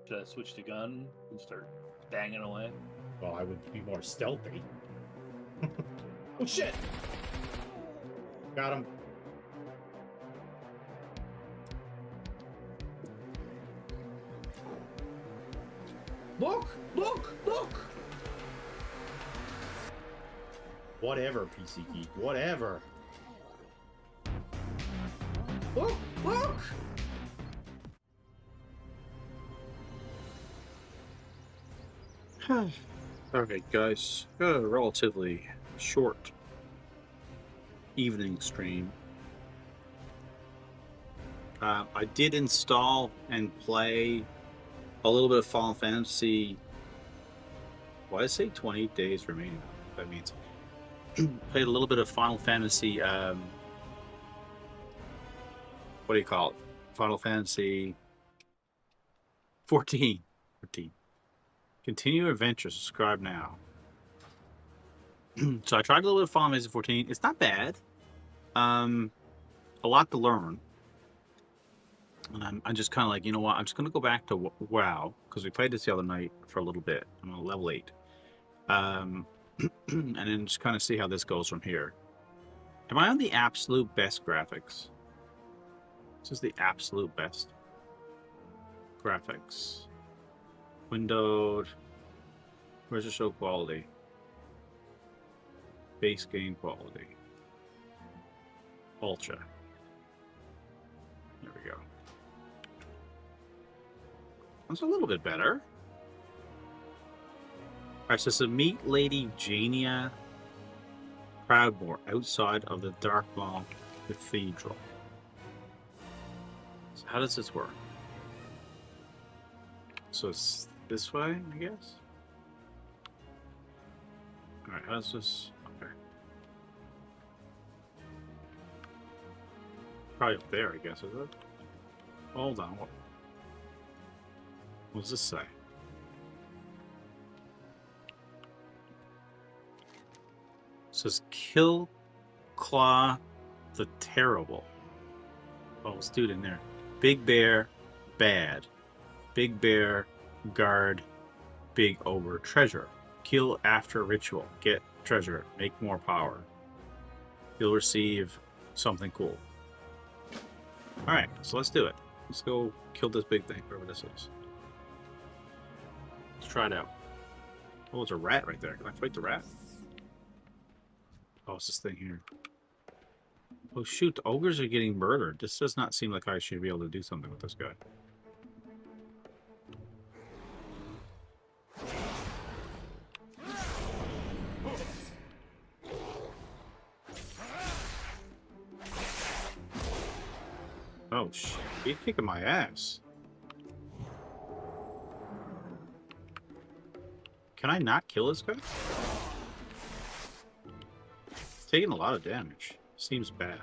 Should I switch to gun and start banging away? Well, I would be more stealthy. Oh shit! Got him. Look! Look! Look! Whatever, PC Geek. Whatever. Look! Look! Alright, guys. Got a relatively short evening stream. I did install and play a little bit of Final Fantasy. Why did I say 20 days remaining? That means played a little bit of Final Fantasy. What do you call it? Final Fantasy 14. 14. Continue adventure. Subscribe now. So I tried a little bit of Final Fantasy 14. It's not bad. A lot to learn. And I'm just kind of like, you know what? I'm just going to go back to WoW, because we played this the other night for a little bit. I'm on level 8. And then just kind of see how this goes from here. Am I on the absolute best graphics? This is the absolute best graphics. Windowed. Where's the show quality? Base game quality. Ultra. There we go. That's a little bit better. Alright, so it's a meet Lady Jania Proudmore outside of the Darkmaw Cathedral. So how does this work? So it's this way, I guess? Alright, how does this... Okay. Probably up there, I guess, is it? Hold on. What does this say? It says Kill Claw the Terrible. Oh, let's do it in there. Big Bear, bad. Big Bear, guard. Big Ogre, treasure. Kill after ritual. Get treasure. Make more power. You'll receive something cool. Alright, so let's do it. Let's go kill this big thing, whatever this is. Let's try it out. Oh, it's a rat right there. Can I fight the rat? Oh, it's this thing here. Oh shoot, the ogres are getting murdered. This does not seem like I should be able to do something with this guy. Oh shit, he's kicking my ass. Can I not kill this guy? He's taking a lot of damage. Seems bad.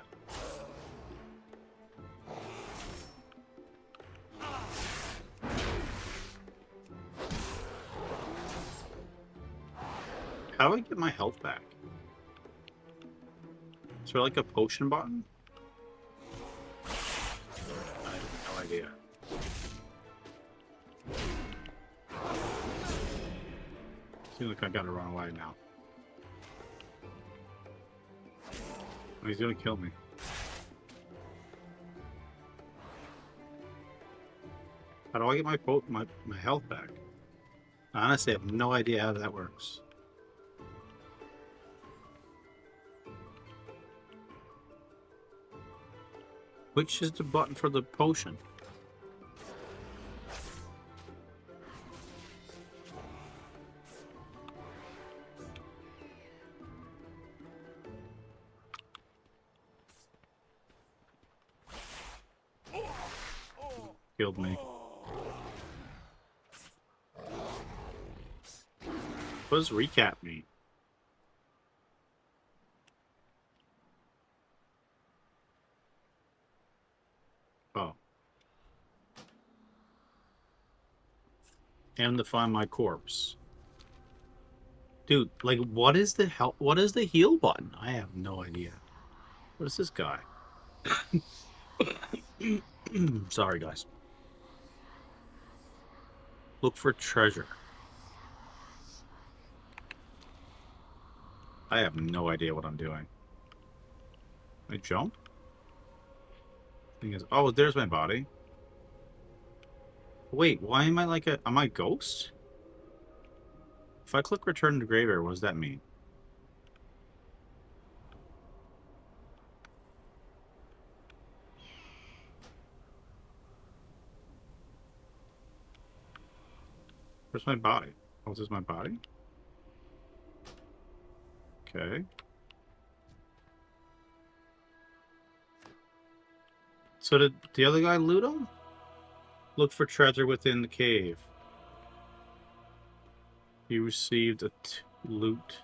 How do I get my health back? Is there like a potion button? I have no idea. Seems like I gotta run away now. Oh, he's gonna kill me. How do I get my health back? I honestly have no idea how that works. Which is the button for the potion? Killed me. What does recap mean? Oh. And to find my corpse. Dude, like, what is the hell? What is the heal button? I have no idea. What is this guy? Sorry, guys. Look for treasure. I have no idea what I'm doing. I jump? Thing is, oh, there's my body. Wait, why am I like a... Am I a ghost? If I click return to graveyard, what does that mean? Where's my body? Oh, this is my body? Okay. So did the other guy loot him? Look for treasure within the cave. You received a loot.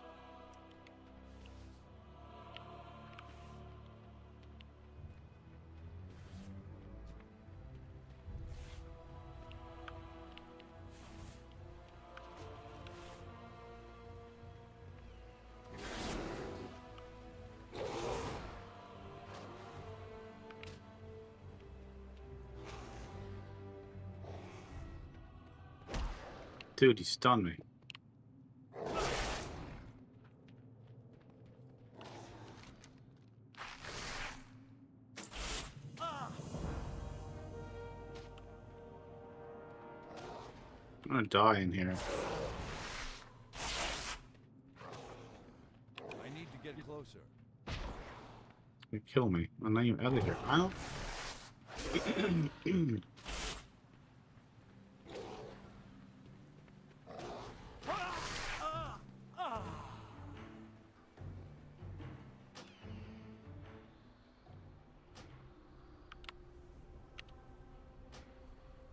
Dude, he stunned me. I'm gonna die in here. I need to get closer. You kill me. I'm not even out of here. I don't.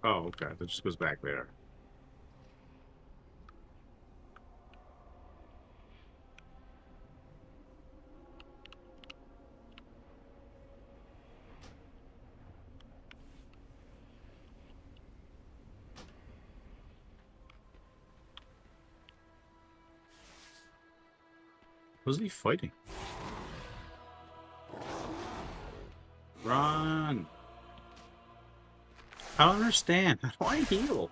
Oh, okay. That just goes back there. Who's he fighting? Run! I don't understand. How do I heal?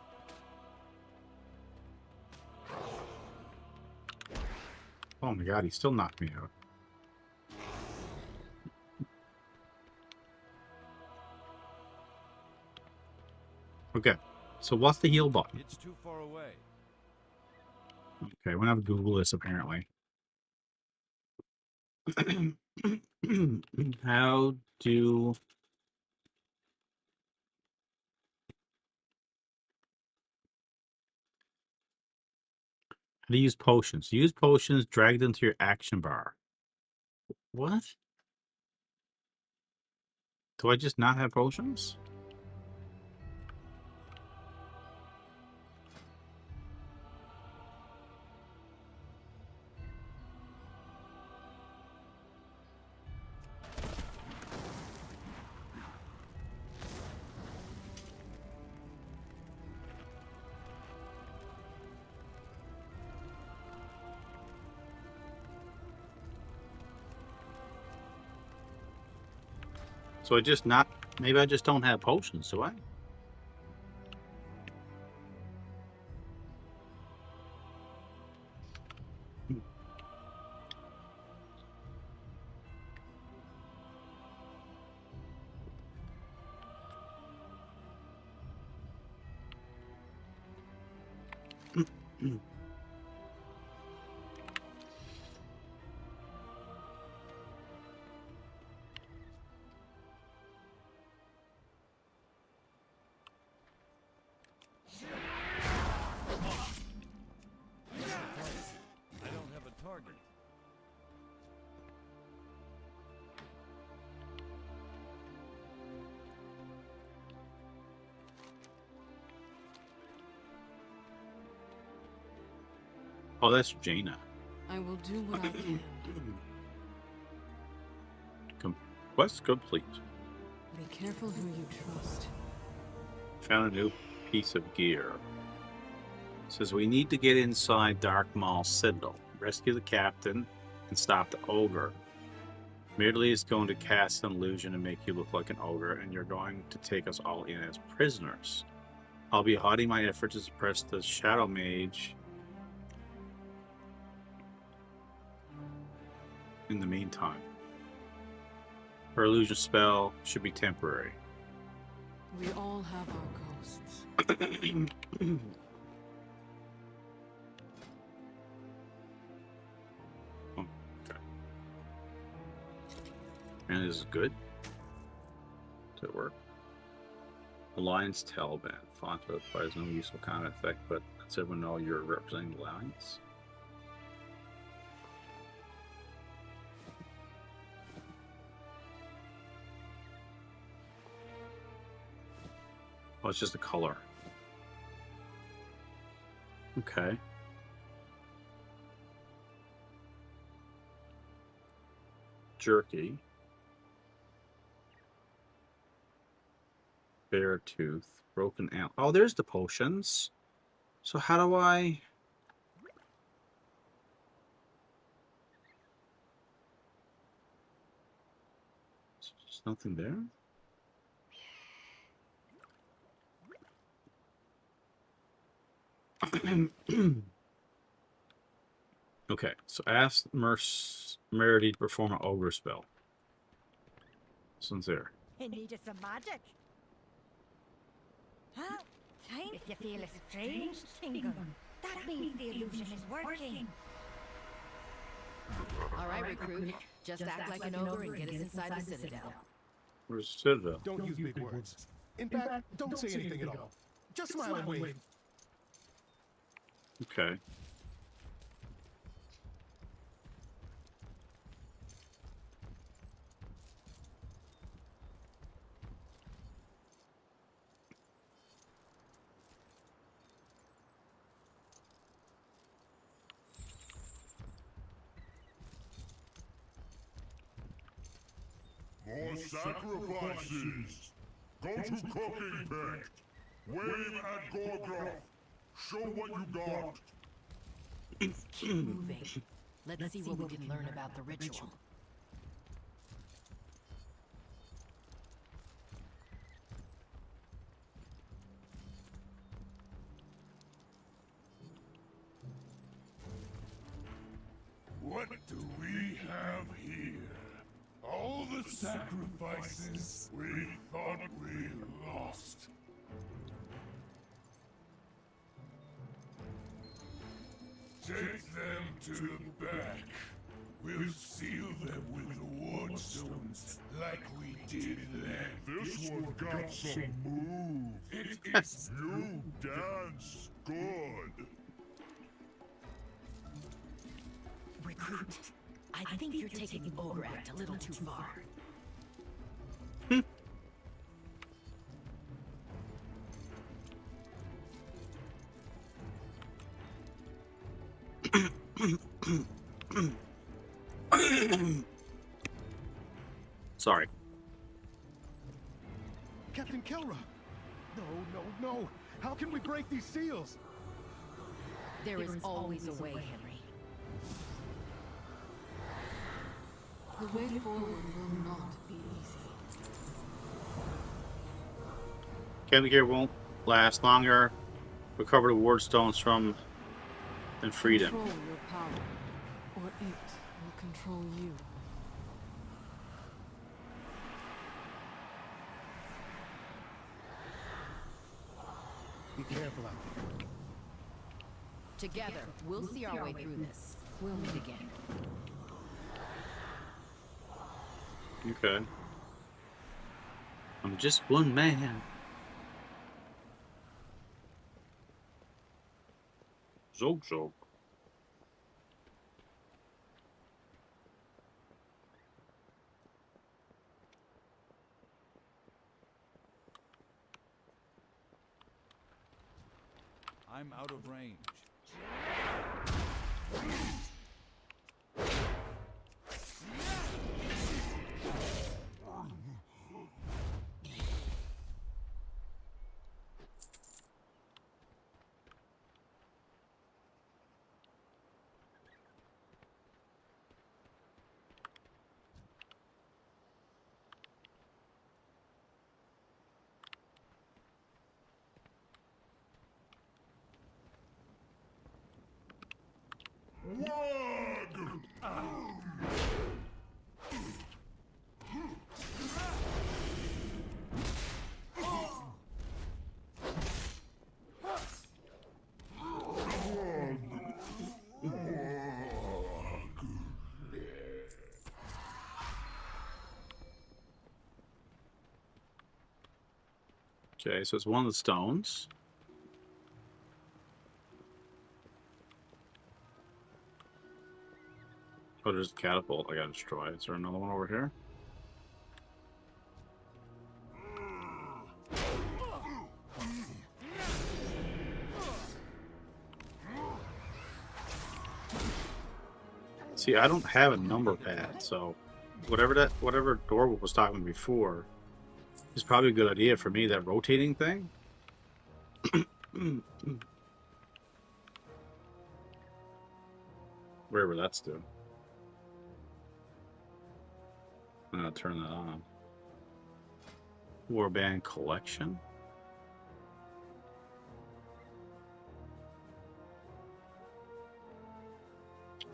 Oh my god, he still knocked me out. Okay, so what's the heal button? It's too far away. Okay, we're gonna have to Google this apparently. How do use potions? Use potions, drag them to your action bar. What? Do I just not have potions? So I just not... Maybe I just don't have potions, do I? I don't have a target. Oh, that's Jaina. I will do what I can. Quest complete. Be careful who you trust. Found a new piece of gear. Says we need to get inside Dark Maul Citadel, rescue the captain, and stop the ogre. Merely is going to cast an illusion and make you look like an ogre, and you're going to take us all in as prisoners. I'll be hiding my effort to suppress the Shadow Mage in the meantime. Her illusion spell should be temporary. We all have our ghosts. Okay. And this is good. Does it work? Alliance Taliban. Font requires no useful kind of effect, but lets everyone know you're representing the Alliance. Oh, it's just the color. Okay. Jerky. Bear tooth. Broken out. Oh, there's the potions. So how do I... There's nothing there? Okay, so ask Merity to perform an ogre spell. This one's there. He needed some magic. Huh? Time? If you feel a strange tingle, that means the illusion is working. All right, recruit. Just act like an ogre and get us inside the Citadel. Where's the Citadel? Don't use big words. In fact, don't say anything at all. Just smile and wave. Okay. More sacrifices! Go to cooking pit! Wave at Gorgroth! Show what you got! Keep moving. Let's see what we can learn about the ritual. What do we have here? All the sacrifices we thought we lost. Take them to the back. We'll seal them with the ward stones like we did then. This one got some move. It is you dance good. Recruit. I think you're taking the ogre act a little too far. Sorry. Captain Kelra! No, no, no! How can we break these seals? There is always a way, Henry. The way forward will not be easy. Camping gear won't last longer. Recover the ward stones from and freedom. Control your power, or it will control you. Be careful out there. Together, we'll see our way through this. We'll meet again. Okay. I'm just one man. Zog zog. I'm out of range. Okay, so it's one of the stones. Oh, there's a catapult I gotta destroy. Is there another one over here? See, I don't have a number pad, so whatever door was talking before is probably a good idea for me, that rotating thing. Wherever that's doing. I'm gonna turn that on. Warband collection.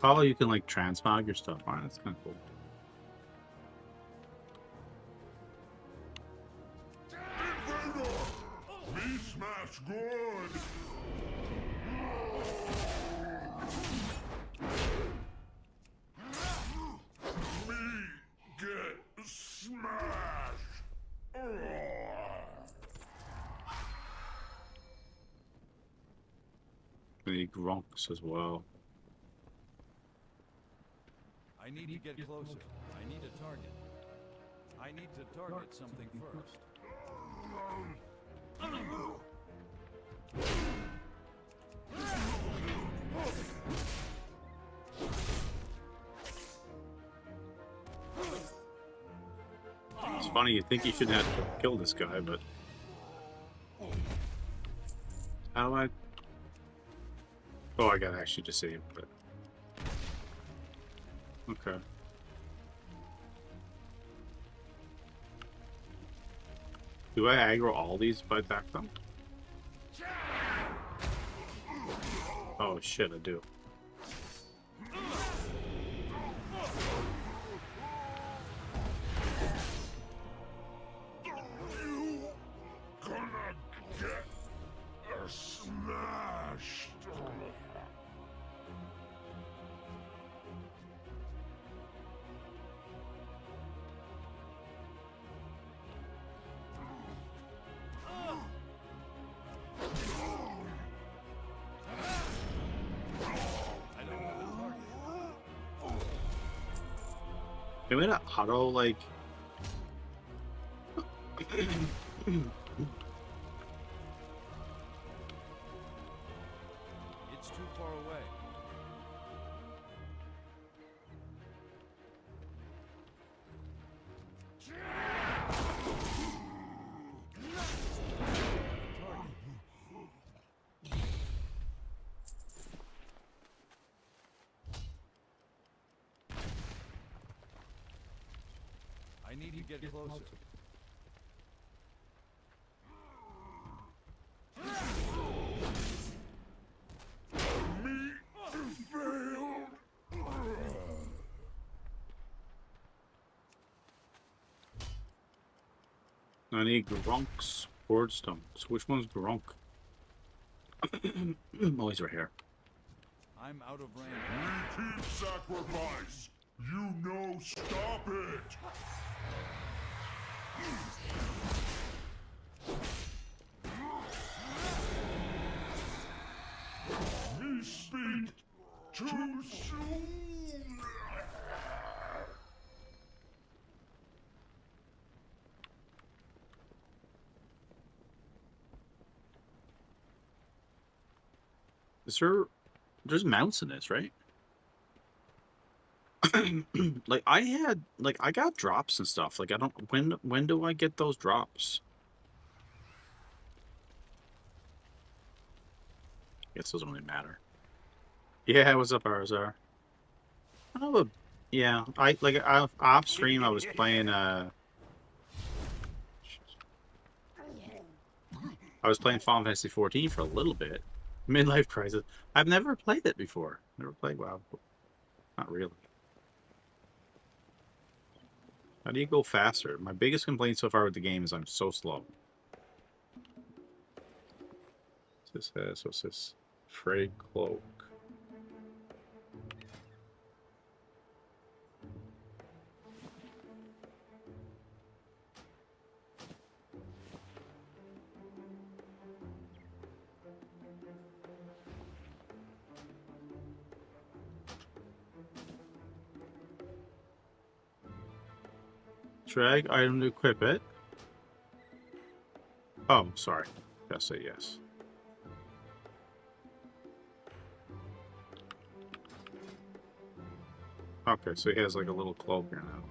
Oh, you can like transmog your stuff on it. That's kind of cool. Me smash good. Me get smashed. We need grunks as well. I need to get closer. I need a target. I need to target something first. It's funny, you think you shouldn't have to kill this guy, but how do I? Oh, I gotta actually disable it. Okay. Do I aggro all these if I attack them? Oh shit, I do. You gonna get smashed. Can we not auto like? It's too far away. I need to get closer. Me failed. I need grunks, board stones. Which one's grunk? Oh, he's right here. I'm out of range. We keep sacrifice. You know, stop it. Me speak too soon. Is there's mounts in this, right? Like I got drops and stuff. Like I don't, when do I get those drops? I guess those don't really matter. Yeah, what's up, RSR? Yeah, off stream I was playing I was playing Final Fantasy 14 for a little bit. Midlife Crisis. I've never played it before. Never played WoW. Not really. How do you go faster? My biggest complaint so far with the game is I'm so slow. What's this? Frayed cloak. Drag item to equip it. Oh, sorry. Gotta say yes. Okay, so he has like a little cloak here now.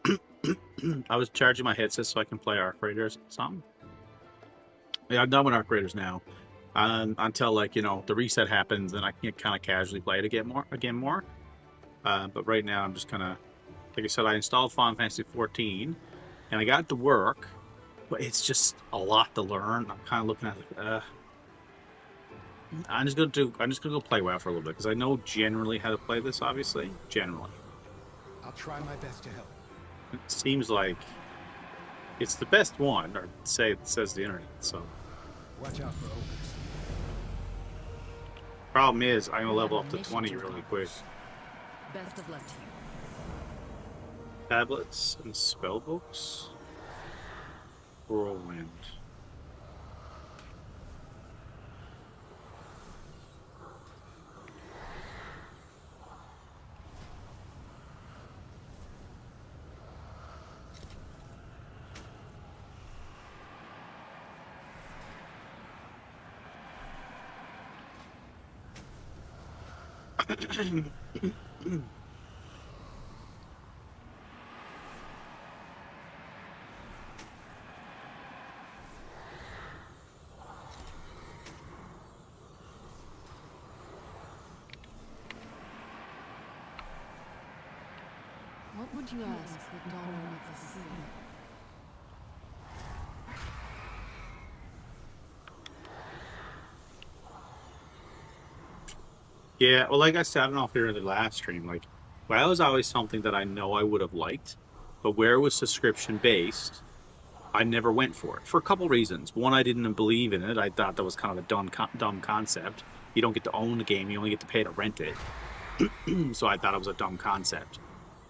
Okay. I was charging my headset so I can play Arc Raiders or something. Yeah, I'm done with Arc Raiders now. Until like, you know, the reset happens and I can kind of casually play it again more. But right now I'm just kind of, like I said, I installed Final Fantasy 14 and I got it to work, but it's just a lot to learn. I'm kind of looking at it like, I'm just gonna go play WoW for a little bit because I know generally how to play this. Obviously, generally, I'll try my best to help. it seems like it's the best one, or says the internet. So, Watch out for ogres. problem is, I'm gonna level up to 20 really quick. Best of luck to you. Tablets and spell books. Whirlwind. What would you ask the daughter of the sea? Yeah, well, like I said, I don't know if you were in the last stream, like, WoW was always something that I know I would have liked, but where it was subscription based, I never went for it for a couple reasons. One, I didn't believe in it. I thought that was kind of a dumb concept. You don't get to own the game; you only get to pay to rent it. So I thought it was a dumb concept.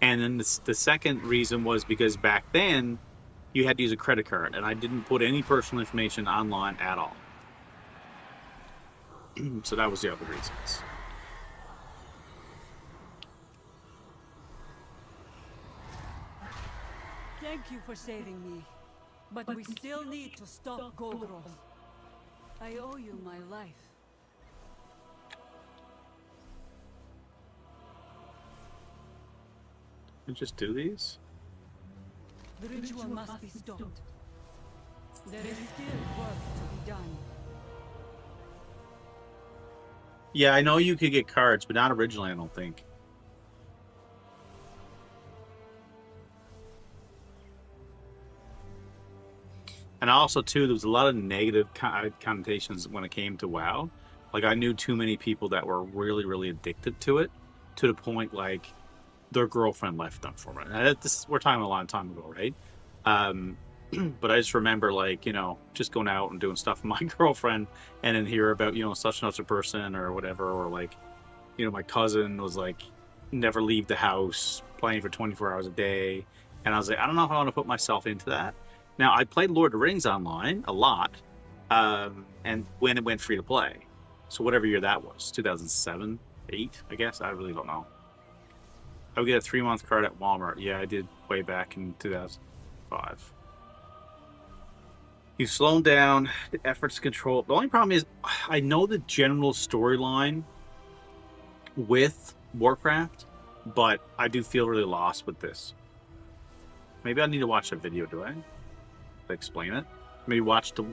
And then the second reason was because back then you had to use a credit card, and I didn't put any personal information online at all. So that was the other reasons. Thank you for saving me. But we still need to stop Gogros. I owe you my life. And just do these? The ritual must be stopped. There is still work to be done. Yeah, I know you could get cards, but not originally, I don't think. And also, too, there was a lot of negative connotations when it came to WoW. Like, I knew too many people that were really, really addicted to it, to the point, like, their girlfriend left them for it. And we're talking a long time ago, right? But I just remember, like, you know, just going out and doing stuff with my girlfriend and then hear about, you know, such and such a person or whatever. Or, like, you know, my cousin was, like, never leave the house, playing for 24 hours a day. And I was like, I don't know if I want to put myself into that. Now, I played Lord of the Rings online a lot, and when it went free to play. So whatever year that was, 2007, 8, I guess? I really don't know. I would get a 3-month card at Walmart. Yeah, I did way back in 2005. You've slowed down the efforts to control. The only problem is, I know the general storyline with Warcraft, but I do feel really lost with this. Maybe I need to watch a video, do I? Explain it. Maybe watch the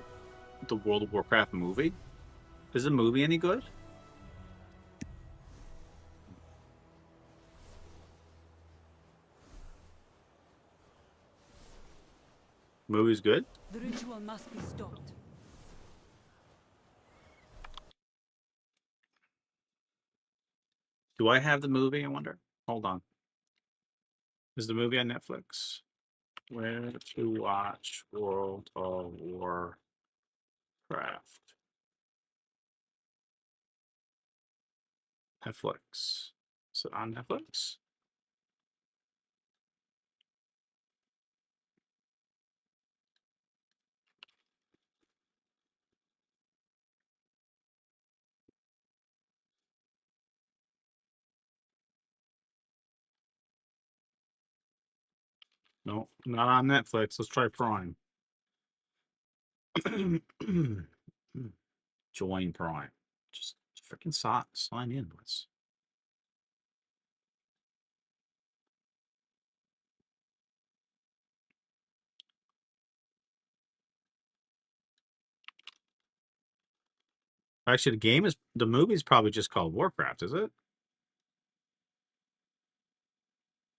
World of Warcraft movie. Is the movie any good? Movie's good? The ritual must be stopped. Do I have the movie? I wonder. Hold on. Is the movie on Netflix? Where to watch World of Warcraft? Netflix. Is it on Netflix? No, not on Netflix. Let's try Prime. Join Prime. Just freaking sign in. Let's. Actually, the movie's probably just called Warcraft, is it?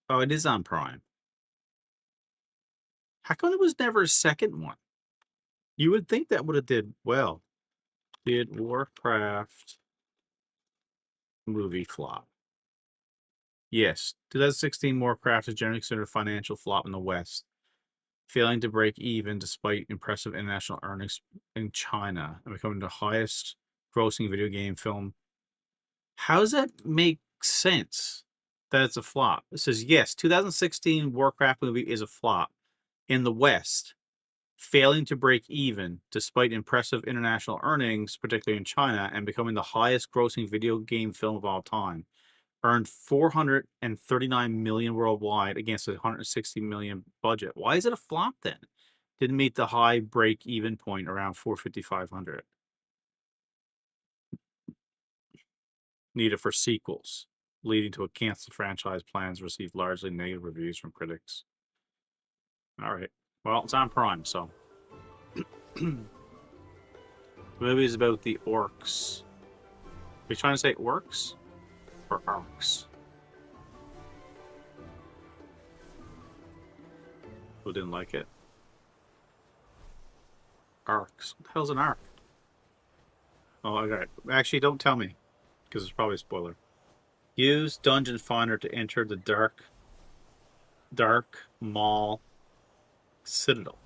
Oh, it is on Prime. How come there was never a second one? You would think that would have did well. Did Warcraft movie flop? Yes. 2016 Warcraft is generally considered a financial flop in the West, failing to break even despite impressive international earnings in China and becoming the highest grossing video game film. How does that make sense that it's a flop? It says, yes, 2016 Warcraft movie is a flop in the West, failing to break even despite impressive international earnings, particularly in China, and becoming the highest grossing video game film of all time. Earned $439 million worldwide against a $160 million budget. Why is it a flop then? Didn't meet the high break-even point around $450-500. Needed for sequels, leading to a canceled franchise. Plans received largely negative reviews from critics. All right. Well, it's on Prime, so. The movie is about the orcs. Are you trying to say orcs? Or arcs? Who didn't like it? Arcs. What the hell's an arc? Oh, okay. Actually, don't tell me, because it's probably a spoiler. Use Dungeon Finder to enter the Dark Maul Citadel.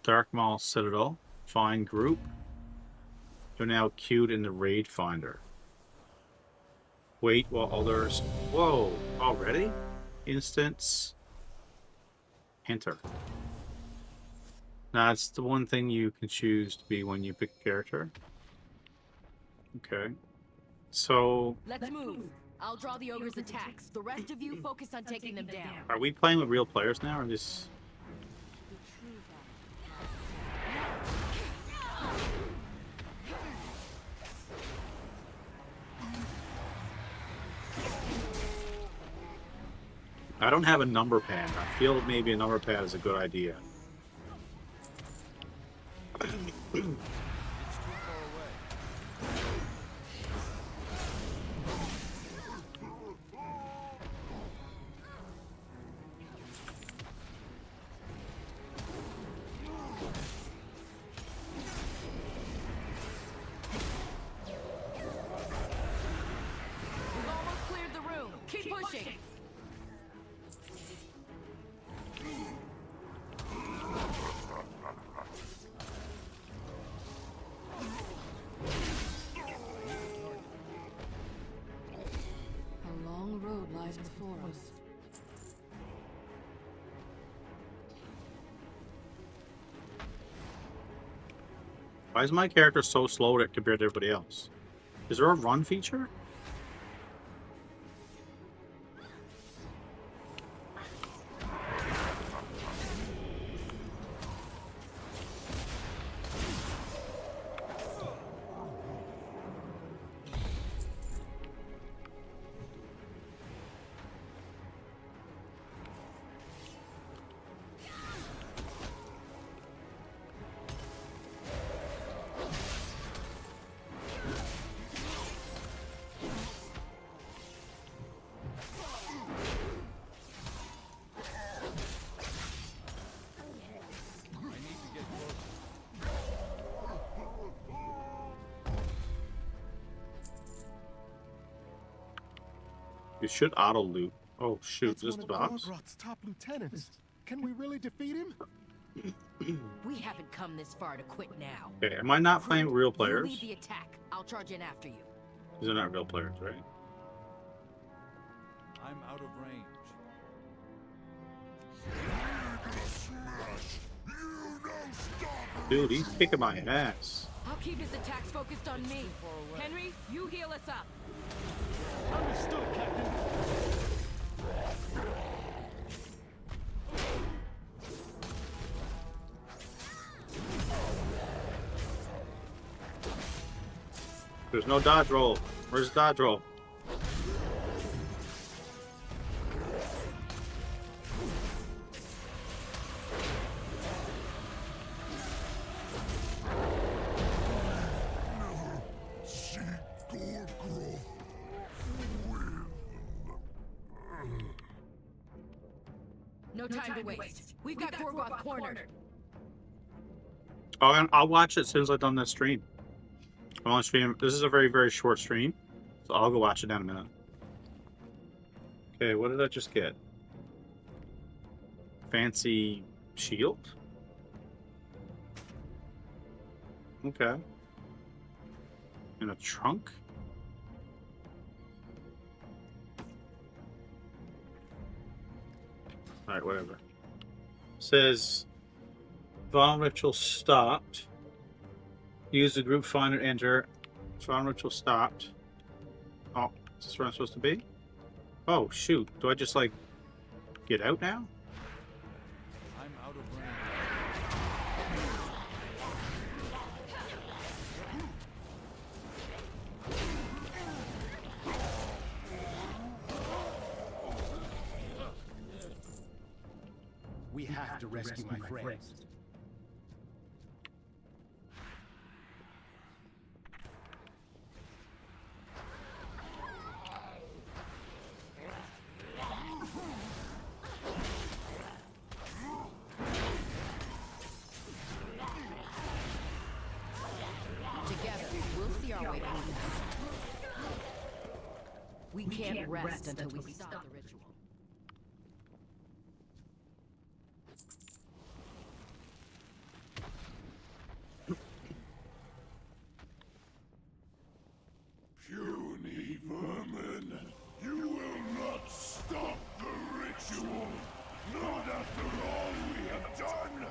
Dark Maul Citadel. Find group. You're now queued in the Raid Finder. Wait while others... Whoa! Already? Instance. Enter. Now, that's the one thing you can choose to be when you pick a character. Okay. So... Let's move. I'll draw the ogre's attacks. The rest of you focus on taking them down. Are we playing with real players now, or just... I don't have a number pad. I feel that maybe a number pad is a good idea. We've almost cleared the room. Keep pushing. A long road lies before us. Why is my character so slow compared to everybody else? Is there a run feature? You should auto loot. Oh shoot, That's this one of box. Gorgrot's top lieutenants. Can we really defeat him? We haven't come this far to quit now. Okay, am I not playing with real You players? lead the attack. I'll charge in after you. These are not real players, right? I'm out of range. Dude, he's kicking my ass. I'll keep his attacks focused on me. Henry, you heal us up. Understood, Captain. There's no dodge roll. Where's the dodge roll? No time to waste. We've got Gorgoth cornered. Oh, and I'll watch it as soon as I've done this stream. I'm on stream. This is a very, very short stream, so I'll go watch it in a minute. Okay, what did I just get? Fancy shield? Okay. In a trunk? Alright, whatever. Says Von Ritual stopped. Use the group finder, enter. Von Ritual stopped. Oh, is this where I'm supposed to be? Oh, shoot. Do I just, like, get out now? I'm out of range. We have to rescue my friends. Together, we'll see our way through this. We can't rest until we stop the ritual. Puny vermin, you will not stop the ritual, not after all we have done.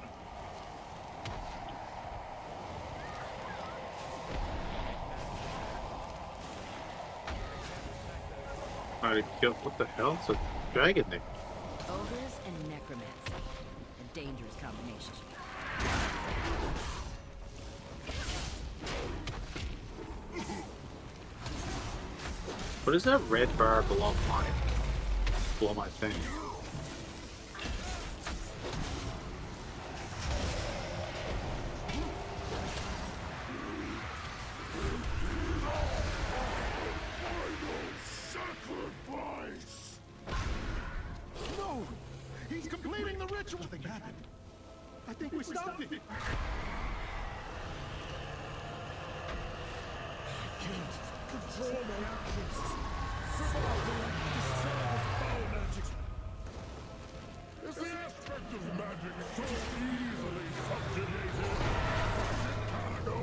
Alright, what the hell? It's a dragon thing. Ogres and necromancy. A dangerous combination. What is that red bar below my thing? Sacrifice! No! He's completing the ritual! Nothing happened. I think we stopped it. Control my actions. Survival and destroy this foul magic. Is the aspect of magic so easily subjugated? Chicago?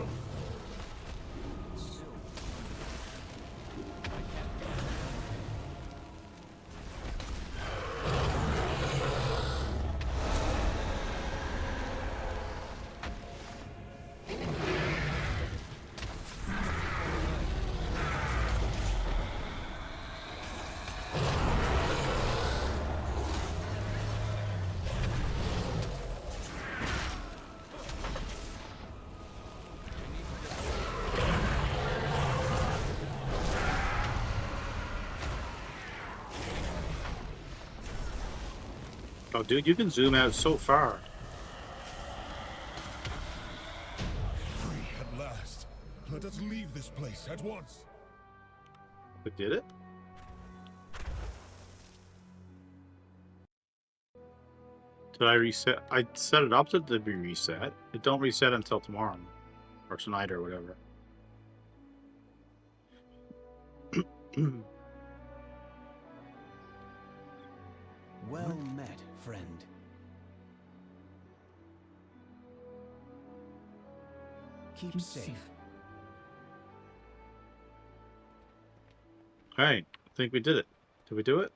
Oh, dude, you can zoom out so far. Free at last. Let us leave this place at once. I did it? Did I reset? I set it up to be reset. It don't reset until tomorrow. Or tonight or whatever. Well met, friend. Keep safe. Alright, I think we did it. Did we do it?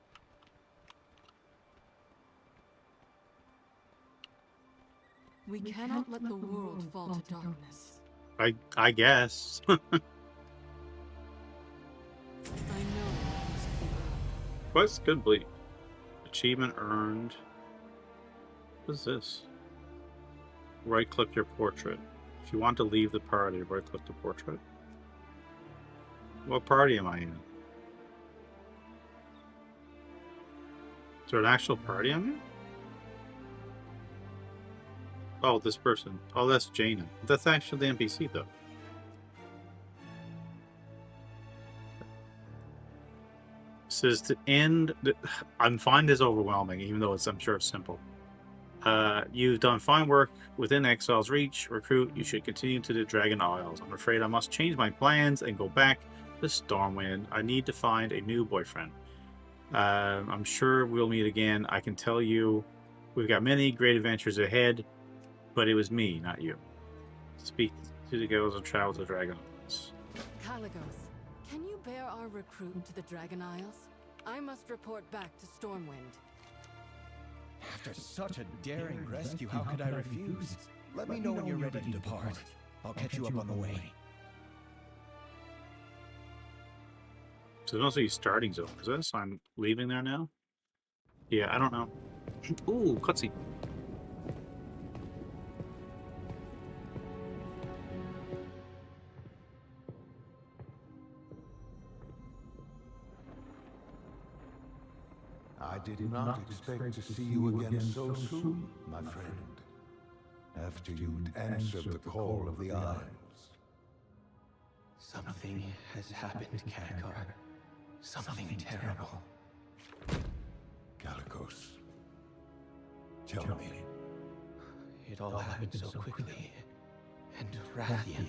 We cannot let the world fall to darkness. I guess. I know what needs to be done. What's good bleed? Achievement earned. What is this? Right click your portrait. If you want to leave the party, right click the portrait. What party am I in? Is there an actual party I'm in? Oh, this person. Oh, that's Jaina. That's actually the NPC, though. Says to end. I'm fine is overwhelming, even though I'm sure it's simple. You've done fine work within Exile's reach. Recruit, you should continue to the Dragon Isles. I'm afraid I must change my plans and go back to Stormwind. I need to find a new boyfriend. I'm sure we'll meet again. I can tell you we've got many great adventures ahead, but it was me, not you. Speak to the girls and travel to the Dragon Isles. Caligos, can you bear our recruit to the Dragon Isles? I must report back to Stormwind. After such a daring rescue, how could I refuse? Let me know when you're ready to depart. I'll catch you up on the way. So there must be a starting zone. Is that so I'm leaving there now? Yeah, I don't know. Ooh, cutscene. I did not expect to see you again so soon, my friend. After you'd answered the call of the Isles. Something has happened, Khadgar. Something terrible. Caligos, tell me. It all happened so quickly. And Rathian,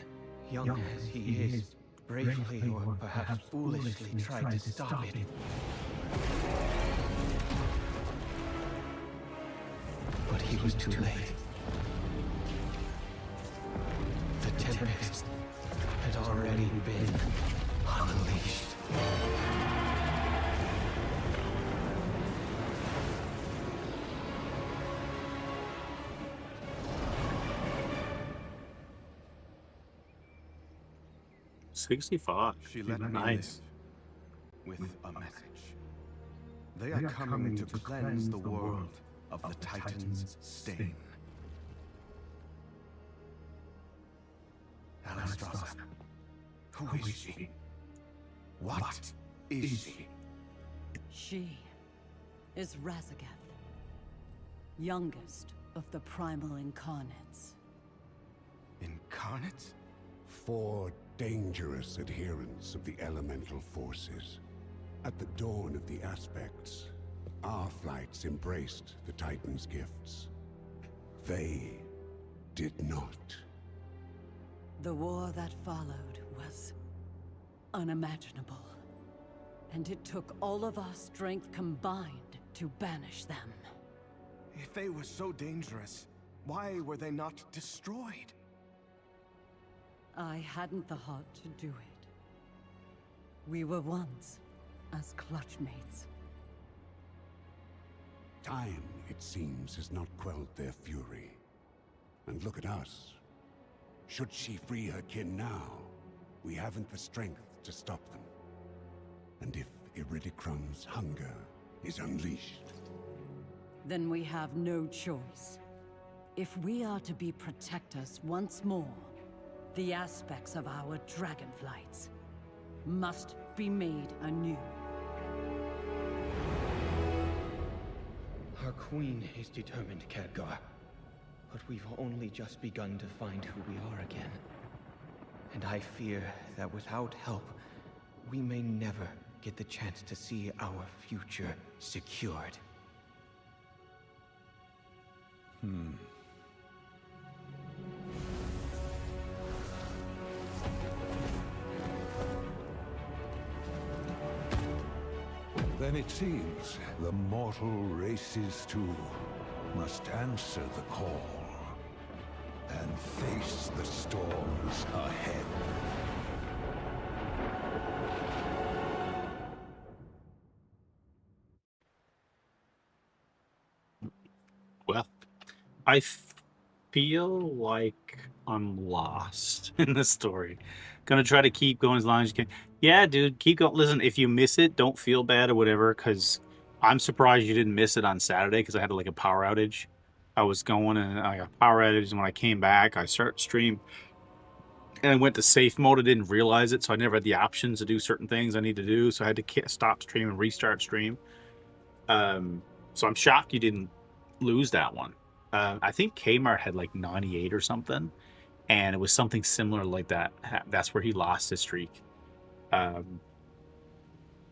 young as he is, bravely or perhaps foolishly tried to stop it. But he was too late. The Tempest had already been unleashed. She let me nice. live with a message. They are coming to cleanse the world of the Titan's stain. Anastasia, who is she? What is she? She is Razagath, youngest of the primal incarnates. Incarnate? 4 dangerous adherents of the elemental forces. At the dawn of the aspects, our flights embraced the Titan's gifts. They did not. The war that followed was unimaginable. And it took all of our strength combined to banish them. If they were so dangerous, why were they not destroyed? I hadn't the heart to do it. We were once as clutchmates. Time, it seems, has not quelled their fury. And look at us. Should she free her kin now, we haven't the strength to stop them. And if Iridicrum's hunger is unleashed... Then we have no choice. If we are to be protectors once more, the aspects of our dragonflights must be made anew. Our queen is determined, Khadgar. But we've only just begun to find who we are again. And I fear that without help, we may never get the chance to see our future secured. Then it seems the mortal races too must answer the call and face the storms ahead. Well, I feel like I'm lost in the story. Gonna try to keep going as long as you can. Yeah, dude, keep going. Listen, if you miss it, don't feel bad or whatever, because I'm surprised you didn't miss it on Saturday, because I had like a power outage. I was going and I got power outage, and when I came back, I started stream. and I went to safe mode. I didn't realize it, so I never had the options to do certain things I need to do. So I had to stop stream and restart stream. So I'm shocked you didn't lose that one. I think Kmart had like 98 or something, and it was something similar like that. That's where he lost his streak.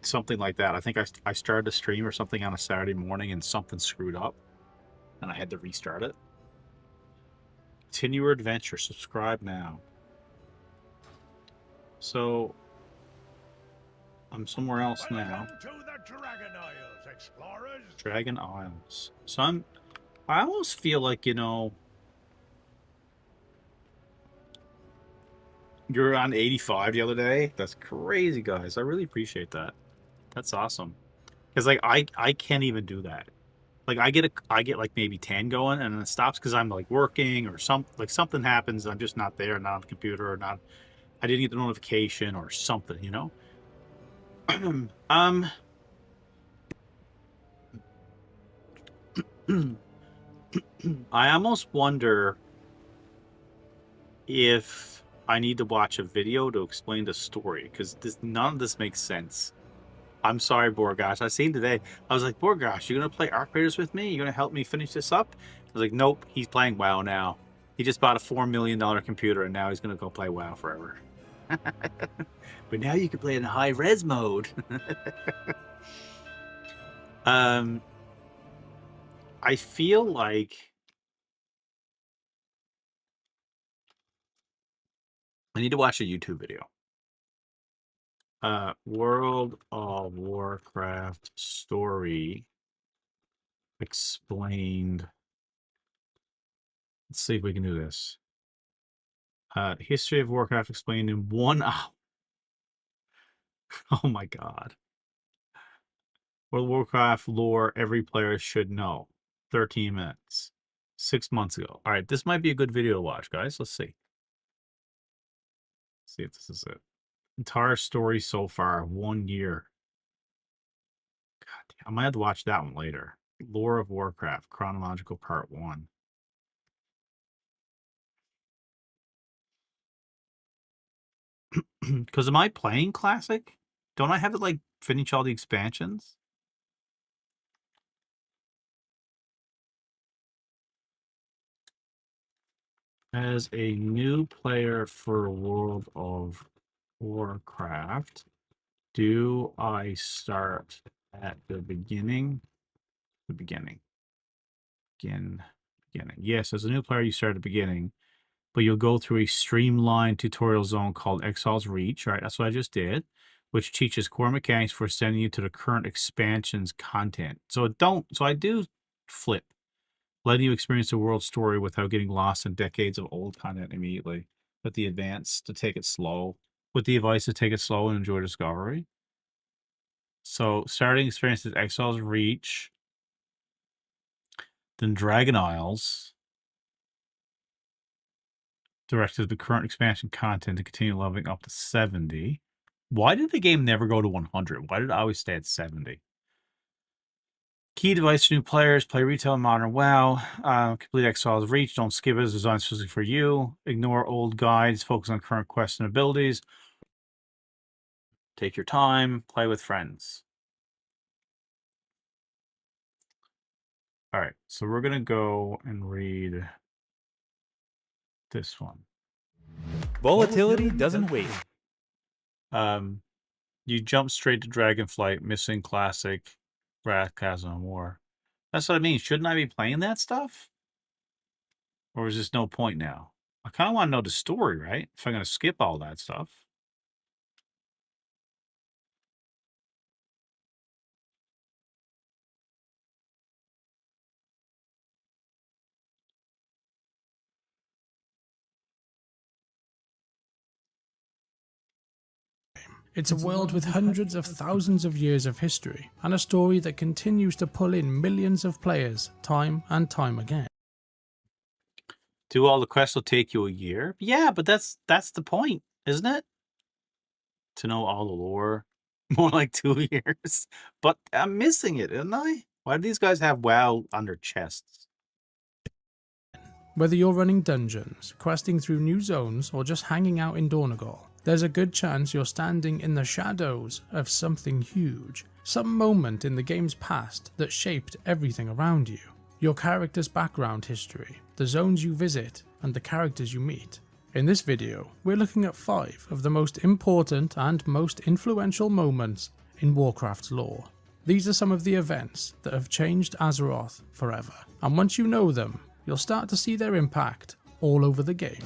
Something like that. I think I started a stream or something on a Saturday morning, and something screwed up, and I had to restart it. Continue your adventure. Subscribe now. So I'm somewhere else now. To the Dragon Isles, explorers. Dragon Isles. So I almost feel like, you know, you're on 85 the other day. That's crazy, guys. I really appreciate that. That's awesome. Because like I can't even do that. Like I get like maybe 10 going, and then it stops because I'm like working or something happens. I'm just not there, not on the computer, or not. I didn't get the notification or something, you know. I almost wonder if I need to watch a video to explain the story, because none of this makes sense. I'm sorry, Borgosh. I seen today. I was like, Borgosh, you gonna play Arc Raiders with me? You gonna help me finish this up? I was like, nope. He's playing WoW now. He just bought a $4 million computer, and now he's gonna go play WoW forever. But now you can play in high res mode. I feel like I need to watch a YouTube video. World of Warcraft story explained. Let's see if we can do this. History of Warcraft explained in 1 hour. Oh my god. World of Warcraft lore every player should know. 13 minutes. 6 months ago. Alright, this might be a good video to watch, guys. Let's see. Let's see if this is it. Entire story so far, 1 year. God damn, I might have to watch that one later. Lore of Warcraft, chronological part 1. Because am I playing Classic? Don't I have to like finish all the expansions? As a new player for World of Warcraft, do I start at the beginning? The beginning. Beginning. Yes, as a new player, you start at the beginning, but you'll go through a streamlined tutorial zone called Exile's Reach. All right, that's what I just did, which teaches core mechanics for sending you to the current expansion's content. So I do flip, letting you experience the world story without getting lost in decades of old content immediately. With the advance to take it slow. With the advice to take it slow and enjoy discovery. So starting experience is Exile's Reach. Then Dragon Isles. Directed the current expansion content to continue leveling up to 70. Why did the game never go to 100? Why did it always stay at 70? Key device to new players. Play retail and modern WoW. Complete Exile's Reach. Don't skip it. It's designed specifically for you. Ignore old guides. Focus on current quests and abilities. Take your time. Play with friends. All right. So we're going to go and read this one. Volatility doesn't wait. You jump straight to Dragonflight, missing Classic, Wrath, Chasm, and War. That's what I mean. Shouldn't I be playing that stuff? Or is this no point now? I kind of want to know the story, right? If I'm going to skip all that stuff. It's a world with hundreds of thousands of years of history, and a story that continues to pull in millions of players, time and time again. Do all the quests will take you a year? Yeah, but that's the point, isn't it? To know all the lore. More like 2 years. But I'm missing it, isn't I? Why do these guys have WoW on their chests? Whether you're running dungeons, questing through new zones, or just hanging out in Dornegal, there's a good chance you're standing in the shadows of something huge, some moment in the game's past that shaped everything around you. Your character's background history, the zones you visit, and the characters you meet. In this video, we're looking at 5 of the most important and most influential moments in Warcraft's lore. These are some of the events that have changed Azeroth forever, and once you know them, you'll start to see their impact all over the game.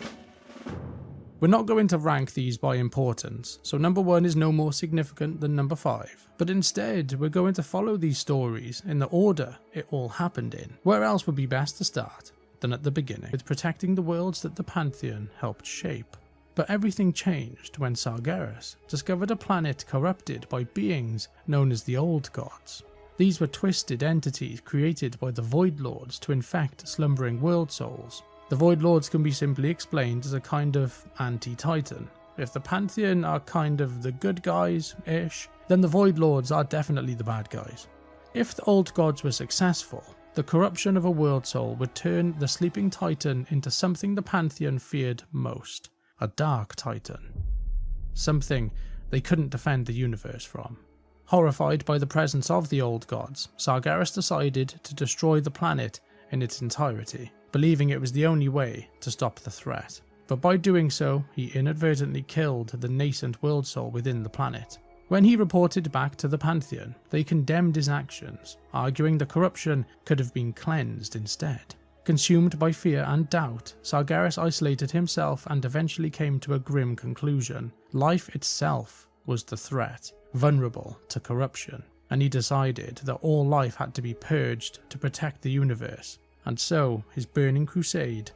We're not going to rank these by importance, so number 1 is no more significant than number 5, but instead we're going to follow these stories in the order it all happened in. Where else would be best to start than at the beginning, with protecting the worlds that the Pantheon helped shape. But everything changed when Sargeras discovered a planet corrupted by beings known as the Old Gods. These were twisted entities created by the Void Lords to infect slumbering world souls. The Void Lords can be simply explained as a kind of anti-Titan. If the Pantheon are kind of the good guys-ish, then the Void Lords are definitely the bad guys. If the Old Gods were successful, the corruption of a world soul would turn the sleeping Titan into something the Pantheon feared most. A Dark Titan. Something they couldn't defend the universe from. Horrified by the presence of the Old Gods, Sargeras decided to destroy the planet in its entirety, believing it was the only way to stop the threat. But by doing so, he inadvertently killed the nascent world soul within the planet. When he reported back to the Pantheon, they condemned his actions, arguing the corruption could have been cleansed instead. Consumed by fear and doubt, Sargeras isolated himself and eventually came to a grim conclusion. Life itself was the threat, vulnerable to corruption, and he decided that all life had to be purged to protect the universe. And so his burning crusade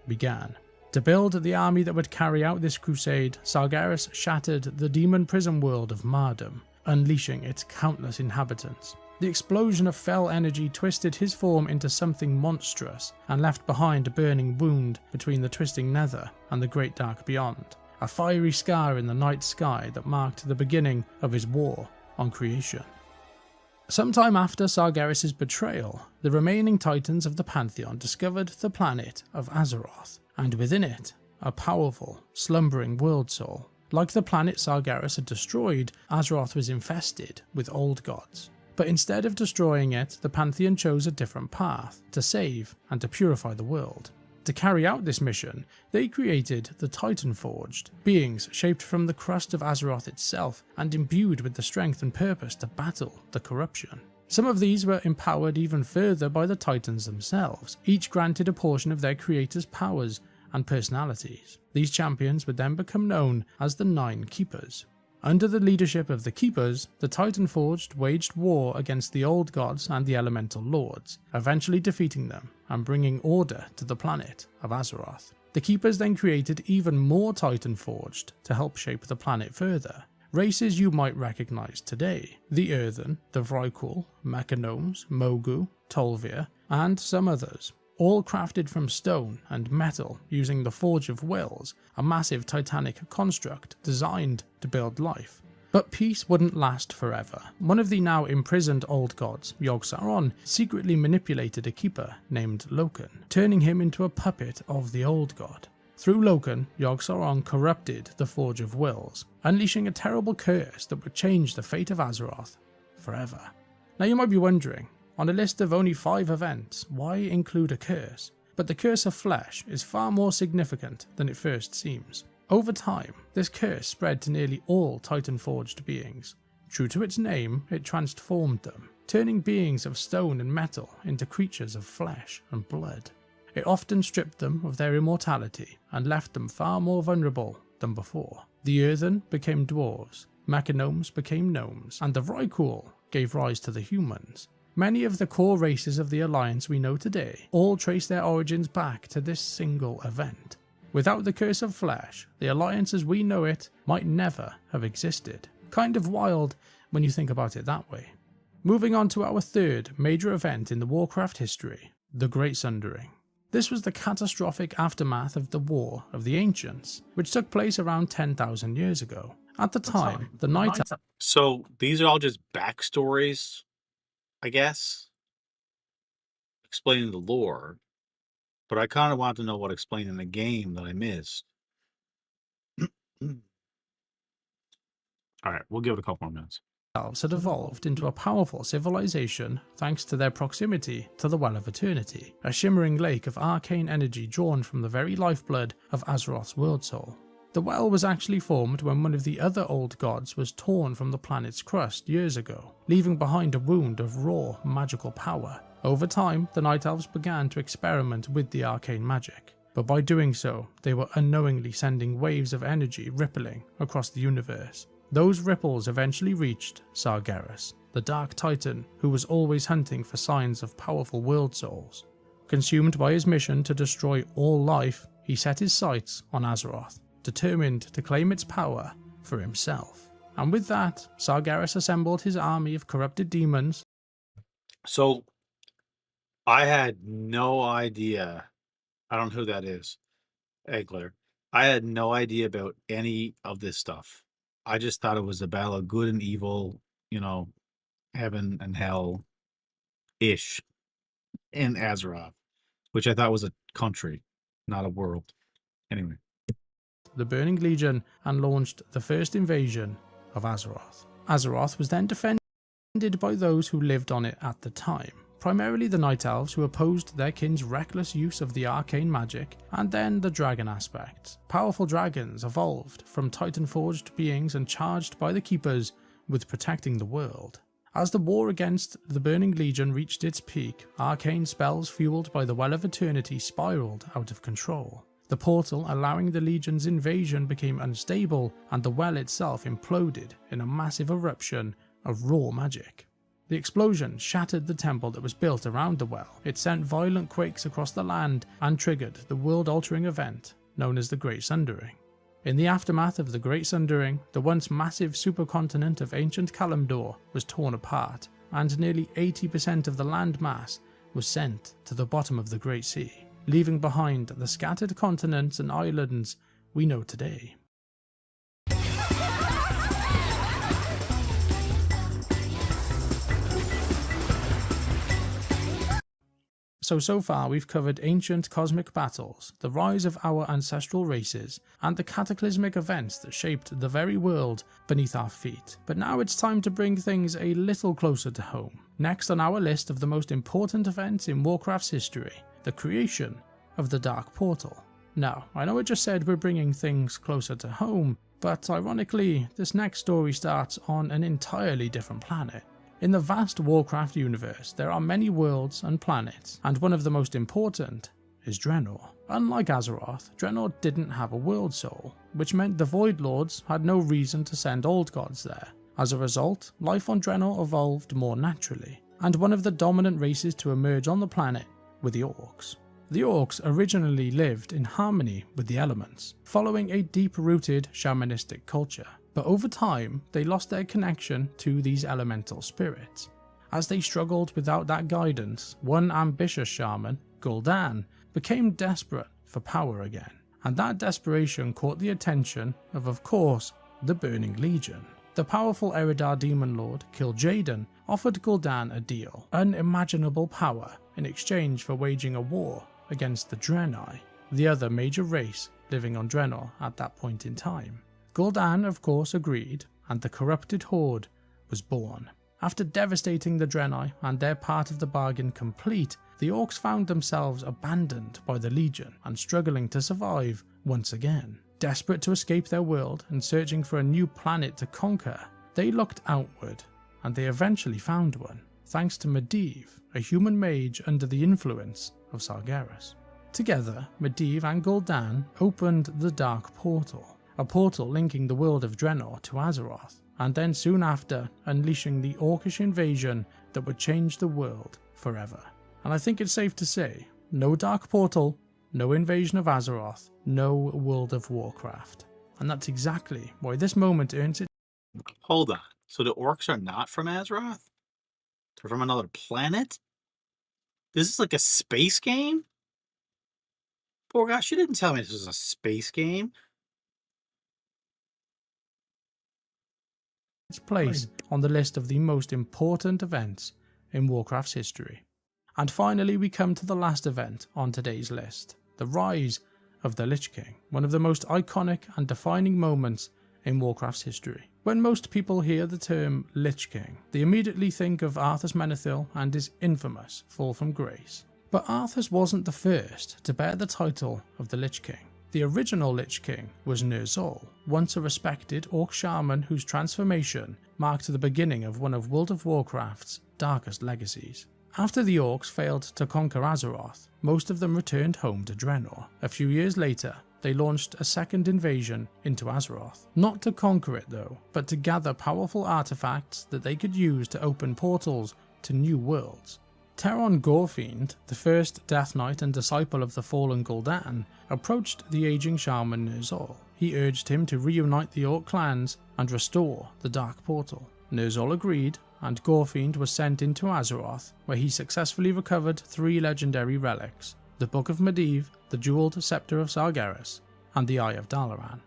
began. To build the army that would carry out this crusade, Sargeras shattered the demon prison world of Mardum, unleashing its countless inhabitants. The explosion of fell energy twisted his form into something monstrous and left behind a burning wound between the twisting nether and the great dark beyond, a fiery scar in the night sky that marked the beginning of his war on creation. Sometime after Sargeras' betrayal, the remaining Titans of the Pantheon discovered the planet of Azeroth, and within it, a powerful, slumbering world soul. Like the planet Sargeras had destroyed, Azeroth was infested with Old Gods. But instead of destroying it, the Pantheon chose a different path, to save and to purify the world. To carry out this mission, they created the Titan Forged, beings shaped from the crust of Azeroth itself and imbued with the strength and purpose to battle the corruption. Some of these were empowered even further by the Titans themselves, each granted a portion of their creator's powers and personalities. These champions would then become known as the Nine Keepers. Under the leadership of the Keepers, the Titan Forged waged war against the Old Gods and the Elemental Lords, eventually defeating them and bringing order to the planet of Azeroth. The Keepers then created even more Titan Forged to help shape the planet further. Races you might recognise today: the Earthen, the Vrykul, Mechanomes, Mogu, Tolvir, and some others. All crafted from stone and metal using the Forge of Wills, a massive titanic construct designed to build life. But peace wouldn't last forever. One of the now imprisoned Old Gods, Yogg-Saron, secretly manipulated a keeper named Loken, turning him into a puppet of the Old God. Through Loken, Yogg-Saron corrupted the Forge of Wills, unleashing a terrible curse that would change the fate of Azeroth forever. Now you might be wondering, on a list of only 5 events, why include a curse? But the Curse of Flesh is far more significant than it first seems. Over time, this curse spread to nearly all Titan-forged beings. True to its name, it transformed them, turning beings of stone and metal into creatures of flesh and blood. It often stripped them of their immortality and left them far more vulnerable than before. The Earthen became dwarves, Mechanomes became gnomes, and the Vrykul gave rise to the humans. Many of the core races of the Alliance we know today all trace their origins back to this single event. Without the Curse of Flesh, the Alliance as we know it might never have existed. Kind of wild when you think about it that way. Moving on to our 3rd major event in the Warcraft history, the Great Sundering. This was the catastrophic aftermath of the War of the Ancients, which took place around 10,000 years ago. At the time, the Night... So these are all just backstories, I guess, explaining the lore. But I kind of want to know what explained in the game that I missed. All right, we'll give it a couple more minutes. Had evolved into a powerful civilization thanks to their proximity to the Well of Eternity, a shimmering lake of arcane energy drawn from the very lifeblood of Azeroth's world soul. The well was actually formed when one of the other old gods was torn from the planet's crust years ago, leaving behind a wound of raw magical power. Over time, the Night Elves began to experiment with the arcane magic, but by doing so, they were unknowingly sending waves of energy rippling across the universe. Those ripples eventually reached Sargeras, the Dark Titan who was always hunting for signs of powerful world souls. Consumed by his mission to destroy all life, he set his sights on Azeroth, determined to claim its power for himself. And with that, Sargeras assembled his army of corrupted demons. So, I had no idea. I don't know who that is. Eggler. I had no idea about any of this stuff. I just thought it was a battle of good and evil, you know, heaven and hell-ish in Azeroth, which I thought was a country, not a world. Anyway. The Burning Legion and launched the first invasion of Azeroth. Azeroth was then defended by those who lived on it at the time, primarily the Night Elves who opposed their kin's reckless use of the arcane magic, and then the dragon aspects. Powerful dragons evolved from Titan-forged beings and charged by the Keepers with protecting the world. As the war against the Burning Legion reached its peak, arcane spells fueled by the Well of Eternity spiraled out of control. The portal allowing the Legion's invasion became unstable, and the well itself imploded in a massive eruption of raw magic. The explosion shattered the temple that was built around the well. It sent violent quakes across the land and triggered the world-altering event known as the Great Sundering. In the aftermath of the Great Sundering, the once massive supercontinent of ancient Kalimdor was torn apart, and nearly 80% of the landmass was sent to the bottom of the Great Sea, leaving behind the scattered continents and islands we know today. So far we've covered ancient cosmic battles, the rise of our ancestral races, and the cataclysmic events that shaped the very world beneath our feet. But now it's time to bring things a little closer to home. Next on our list of the most important events in Warcraft's history, the creation of the Dark Portal. Now, I know I just said we're bringing things closer to home, but ironically, this next story starts on an entirely different planet. In the vast Warcraft universe, there are many worlds and planets, and one of the most important is Draenor. Unlike Azeroth, Draenor didn't have a world soul, which meant the Void Lords had no reason to send old gods there. As a result, life on Draenor evolved more naturally, and one of the dominant races to emerge on the planet were the Orcs. The Orcs originally lived in harmony with the elements, following a deep-rooted shamanistic culture. But over time, they lost their connection to these elemental spirits. As they struggled without that guidance, one ambitious shaman, Gul'dan, became desperate for power again. And that desperation caught the attention of course, the Burning Legion. The powerful Eridar demon lord, Kil'jaeden, offered Gul'dan a deal, unimaginable power, in exchange for waging a war against the Draenei, the other major race living on Draenor at that point in time. Gul'dan, of course, agreed, and the corrupted horde was born. After devastating the Draenei and their part of the bargain complete, the Orcs found themselves abandoned by the Legion and struggling to survive once again. Desperate to escape their world and searching for a new planet to conquer, they looked outward, and they eventually found one, thanks to Medivh, a human mage under the influence of Sargeras. Together, Medivh and Gul'dan opened the Dark Portal, a portal linking the world of Draenor to Azeroth, and then soon after unleashing the Orcish invasion that would change the world forever. And I think it's safe to say, no Dark Portal, no invasion of Azeroth, no World of Warcraft. And that's exactly why this moment earns it. Hold on, so the Orcs are not from Azeroth? They're from another planet? This is like a space game? Poor gosh, you didn't tell me this was a space game. Its place on the list of the most important events in Warcraft's history. And finally we come to the last event on today's list, the rise of the Lich King, one of the most iconic and defining moments in Warcraft's history. When most people hear the term Lich King, they immediately think of Arthas Menethil and his infamous fall from grace. But Arthas wasn't the first to bear the title of the Lich King. The original Lich King was Ner'zhul, once a respected Orc shaman whose transformation marked the beginning of one of World of Warcraft's darkest legacies. After the Orcs failed to conquer Azeroth, most of them returned home to Draenor. A few years later, they launched a second invasion into Azeroth. Not to conquer it though, but to gather powerful artifacts that they could use to open portals to new worlds. Teron Gorefiend, the first Death Knight and disciple of the fallen Gul'dan, approached the aging shaman Ner'zhul. He urged him to reunite the Orc clans and restore the Dark Portal. Ner'zhul agreed, and Gorefiend was sent into Azeroth, where he successfully recovered 3 legendary relics: the Book of Medivh, the Jeweled Scepter of Sargeras, and the Eye of Dalaran.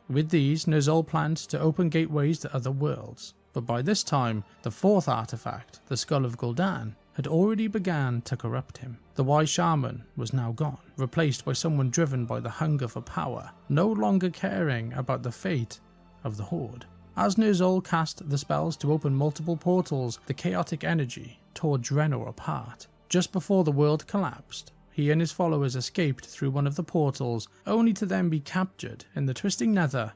With these, Ner'zhul planned to open gateways to other worlds, but by this time, the 4th artifact, the Skull of Gul'dan, had already began to corrupt him. The wise shaman was now gone, replaced by someone driven by the hunger for power, no longer caring about the fate of the Horde. As Ner'zhul cast the spells to open multiple portals, the chaotic energy tore Draenor apart. Just before the world collapsed, he and his followers escaped through one of the portals, only to then be captured in the Twisting Nether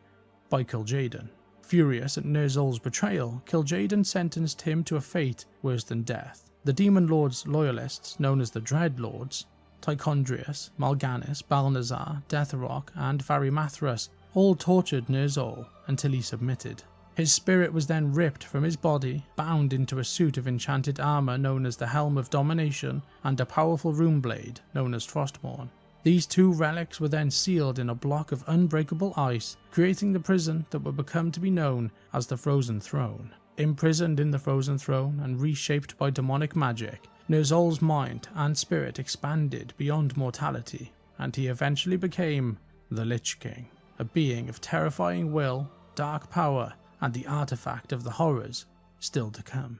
by Kil'jaeden. Furious at Ner'zhul's betrayal, Kil'jaeden sentenced him to a fate worse than death. The Demon Lord's loyalists, known as the Dreadlords, Tichondrius, Mal'Ganis, Balnazar, Deathrock, and Varimathras, all tortured Ner'zhul until he submitted. His spirit was then ripped from his body, bound into a suit of enchanted armour known as the Helm of Domination, and a powerful rune blade known as Frostmourne. These 2 relics were then sealed in a block of unbreakable ice, creating the prison that would become to be known as the Frozen Throne. Imprisoned in the Frozen Throne and reshaped by demonic magic, Ner'zhul's mind and spirit expanded beyond mortality, and he eventually became the Lich King, a being of terrifying will, dark power, and the artifact of the horrors still to come.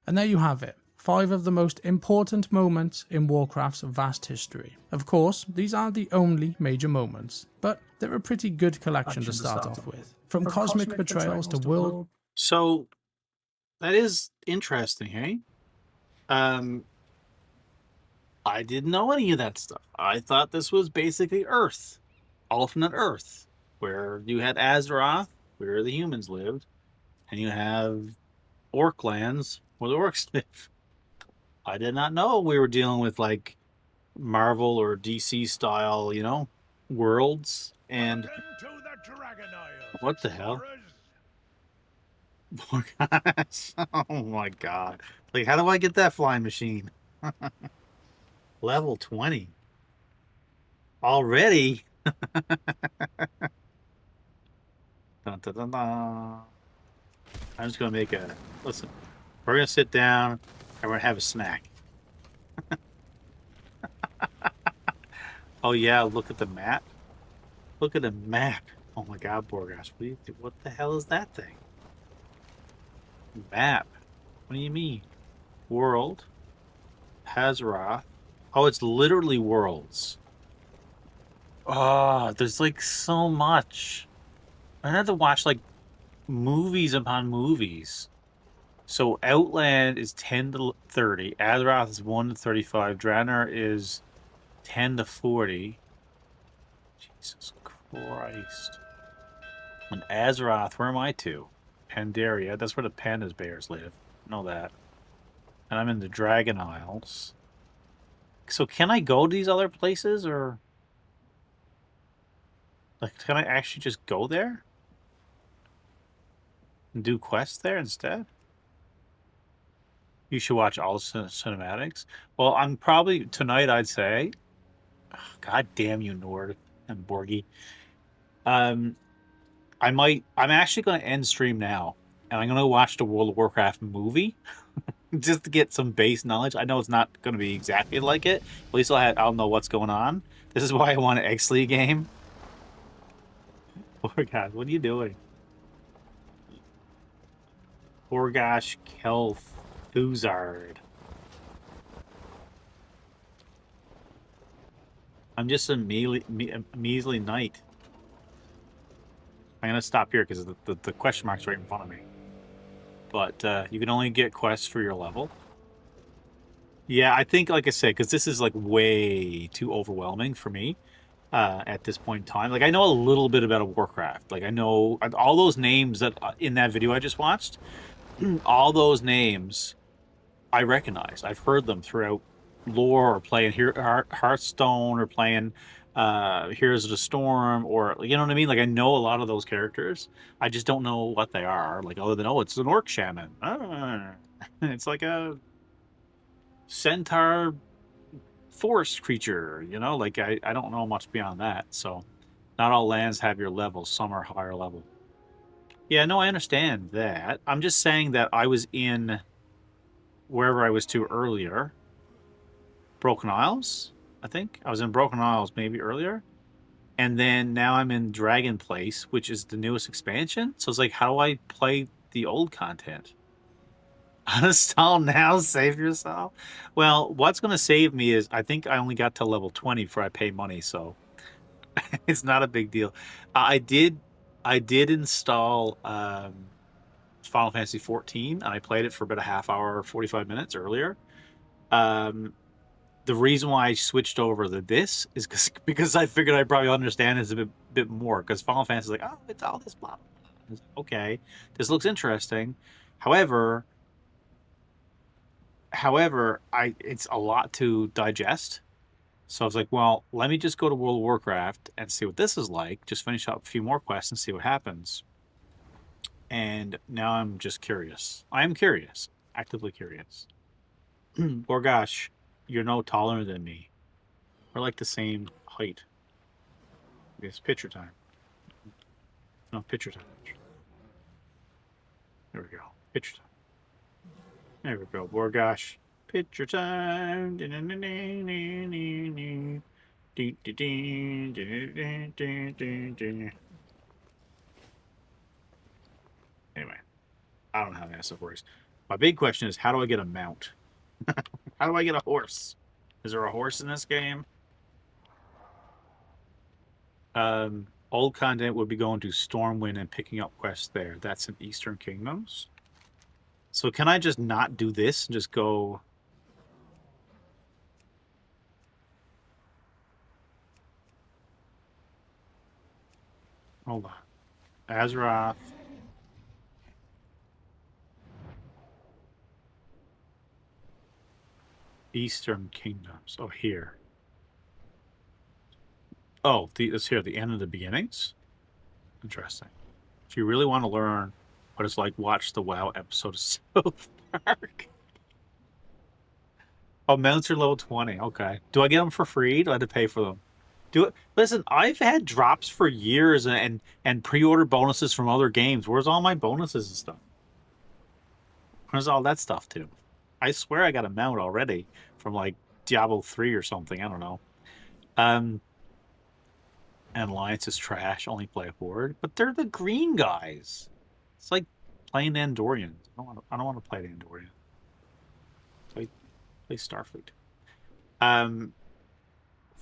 And there you have it, 5 of the most important moments in Warcraft's vast history. Of course, these aren't the only major moments, but they're a pretty good collection to start off with. From cosmic betrayals to world... So, that is interesting, hey? I didn't know any of that stuff. I thought this was basically Earth. Alternate Earth. Where you had Azeroth, where the humans lived, and you have Orc lands, where the Orcs live. I did not know we were dealing with, like, Marvel or DC style, you know, worlds, and... What the hell? Oh, gosh. Oh my god. Like, how do I get that flying machine? Level 20. Already? Dun, dun, dun, dun. I'm just gonna make a... Listen, we're gonna sit down and we're gonna have a snack. Oh yeah, look at the map. Look at the map. Oh my god, Borgas, what the hell is that thing? Map. What do you mean? World. Azeroth. Oh, it's literally worlds. Oh, there's like so much. I had to watch like movies upon movies. So Outland is 10 to 30. Azeroth is 1 to 35. Draenor is 10 to 40. Jesus Christ. And Azeroth, where am I to? Pandaria, that's where the pandas bears live. I know that. And I'm in the Dragon Isles. So can I go to these other places, or... Like, can I actually just go there? And do quests there instead? You should watch all the cinematics. Well, I'm probably... Tonight, I'd say... Oh, God damn you, Nord and Borgie. I'm actually going to end stream now, and I'm going to watch the World of Warcraft movie just to get some base knowledge. I know it's not going to be exactly like it, but at least I'll know what's going on. This is why I want an Exley game. Poor God, what are you doing? Poor gosh, Kelf, Thuzard. I'm just a measly knight. I'm gonna stop here because the question mark's right in front of me. But you can only get quests for your level. Yeah, I think, like I said, because this is like way too overwhelming for me at this point in time. Like, I know a little bit about a Warcraft. Like, I know all those names that in that video I just watched. All those names I recognize. I've heard them throughout lore, or playing Hearthstone, or playing Heroes of the Storm, or you know what I mean. Like, I know a lot of those characters. I just don't know what they are. Like, other than, oh, it's an orc shaman. It's like a centaur forest creature, you know. Like, I don't know much beyond that. So not all lands have your levels. Some are higher level. Yeah, no, I understand that. I'm just saying that I was in wherever I was to earlier. Broken Isles, I think. I was in Broken Isles maybe earlier. And then now I'm in Dragon Place, which is the newest expansion. So it's like, how do I play the old content? Uninstall now, save yourself. Well, what's going to save me is, I think I only got to level 20 before I pay money, so it's not a big deal. I did install Final Fantasy 14, and I played it for about a half hour, 45 minutes earlier. The reason why I switched over to this is because I figured I'd probably understand this a bit more, because Final Fantasy is like, oh, it's all this blah, blah, blah. Okay, this looks interesting. However, it's a lot to digest. So I was like, well, let me just go to World of Warcraft and see what this is like. Just finish up a few more quests and see what happens. And now I'm just curious. I am curious. Actively curious. Or gosh, you're no taller than me. We're like the same height. It's picture time. No, picture time. There we go. Picture time. There we go. Or gosh. Picture time. Anyway, I don't know how that stuff works. My big question is, how do I get a mount? How do I get a horse? Is there a horse in this game? Old content would be going to Stormwind and picking up quests there. That's in Eastern Kingdoms. So can I just not do this and just go... Hold on. Azeroth. Eastern Kingdoms. Oh, here. Oh, it's here, the end of the beginnings? Interesting. If you really want to learn what it's like, watch the WoW episode of South Park. Oh, mounts are level 20. Okay. Do I get them for free? Do I have to pay for them? Listen, I've had drops for years and pre-order bonuses from other games. Where's all my bonuses and stuff? Where's all that stuff too? I swear I got a mount already from like Diablo 3 or something. I don't know. And Alliance is trash. Only play Horde, but they're the green guys. It's like playing Andorians. I don't want to play the Andorian. Play Starfleet.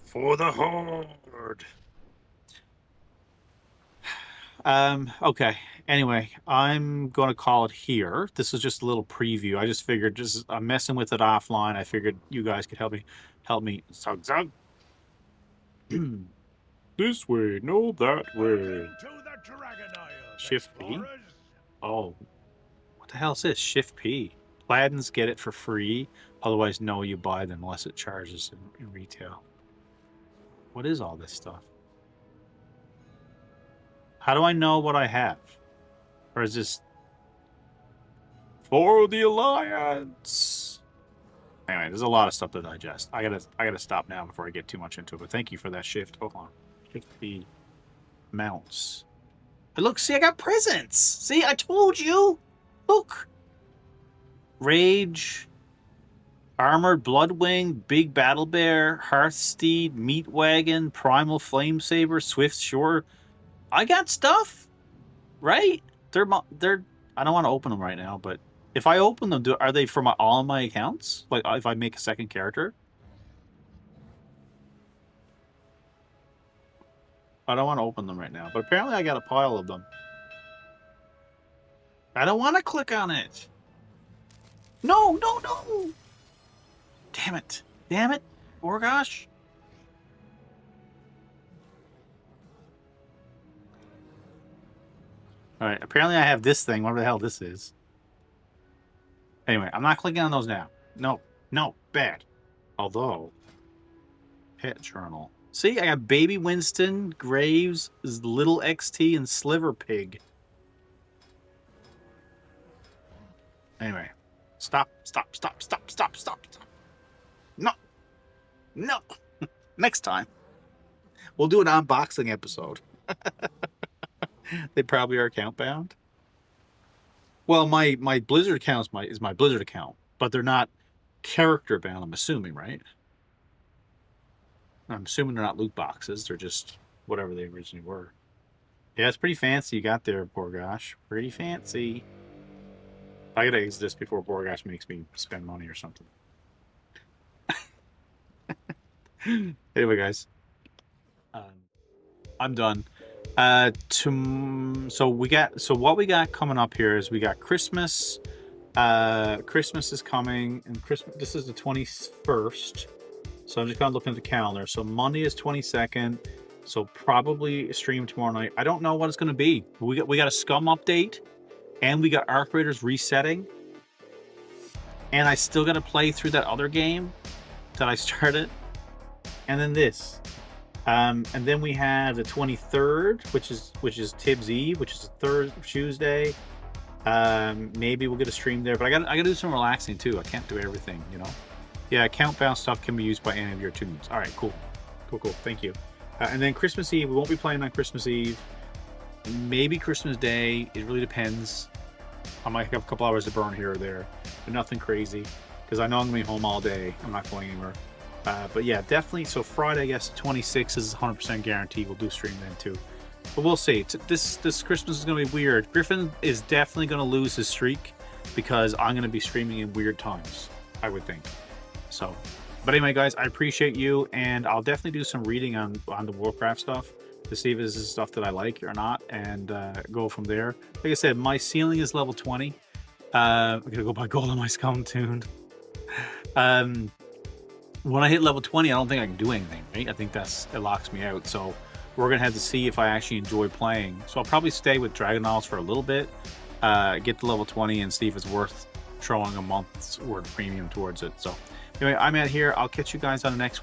For the Horde. Okay. Anyway, I'm going to call it here. This is just a little preview. I just figured, I'm messing with it offline. I figured you guys could help me. Zug. This way, no, that way. Shift P? Oh. What the hell is this? Shift P. Paladins get it for free. Otherwise, no, you buy them unless it charges in retail. What is all this stuff? How do I know what I have? Or is this... For the Alliance! Anyway, there's a lot of stuff to digest. I gotta stop now before I get too much into it. But thank you for that shift. Hold on. Shift the mounts. Look, see, I got presents! See, I told you! Look! Rage... Armored Bloodwing, Big Battle Bear, Hearthsteed, Meat Wagon, Primal Flamesaber, Swift Shore. I got stuff, right? They're. I don't want to open them right now, but if I open them, are they for all of my accounts? Like if I make a second character? I don't want to open them right now, but apparently I got a pile of them. I don't want to click on it. No, no, no. Damn it. Damn it. Oh gosh. Alright, apparently I have this thing, whatever the hell this is. Anyway, I'm not clicking on those now. No, no, bad. Although, pet journal. See, I got Baby Winston, Graves, Little XT, and Sliver Pig. Anyway, stop. No. No. Next time. We'll do an unboxing episode. They probably are account bound. Well, my Blizzard account is my Blizzard account, but they're not character bound, I'm assuming, right? I'm assuming they're not loot boxes. They're just whatever they originally were. Yeah, it's pretty fancy you got there, Borgosh. Pretty fancy. I gotta exit this before Borgosh makes me spend money or something. Anyway, guys. I'm done. So what we got coming up here is we got Christmas. Christmas is coming, and Christmas. This is the 21st. So I'm just kind of looking at the calendar. So Monday is 22nd. So probably stream tomorrow night. I don't know what it's going to be. We got a SCUM update, and we got Arc Raiders resetting, and I still got to play through that other game that I started, and then this. And then we have the 23rd, which is Tibbs Eve, which is a Tuesday. Maybe we'll get a stream there, but I gotta do some relaxing too. I can't do everything, you know. Yeah, account bound stuff can be used by any of your tunes. All right, cool. Thank you. And then Christmas Eve, we won't be playing on Christmas Eve. Maybe Christmas Day. It really depends. I might have a couple hours to burn here or there, but nothing crazy because I know I'm gonna be home all day. I'm not going anywhere. But yeah, definitely. So Friday, I guess 26 is 100% guaranteed. We'll do stream then too. But we'll see. This Christmas is going to be weird. Griffin is definitely going to lose his streak because I'm going to be streaming in weird times, I would think. So, but anyway, guys, I appreciate you, and I'll definitely do some reading on the Warcraft stuff to see if this is stuff that I like or not, and go from there. Like I said, my ceiling is level 20. I'm going to go buy gold on my SCUM tune. When I hit level 20, I don't think I can do anything, right? I think it locks me out. So we're going to have to see if I actually enjoy playing. So I'll probably stay with Dragon Isles for a little bit, get to level 20 and see if it's worth throwing a month's worth of premium towards it. So anyway, I'm out here. I'll catch you guys on the next one.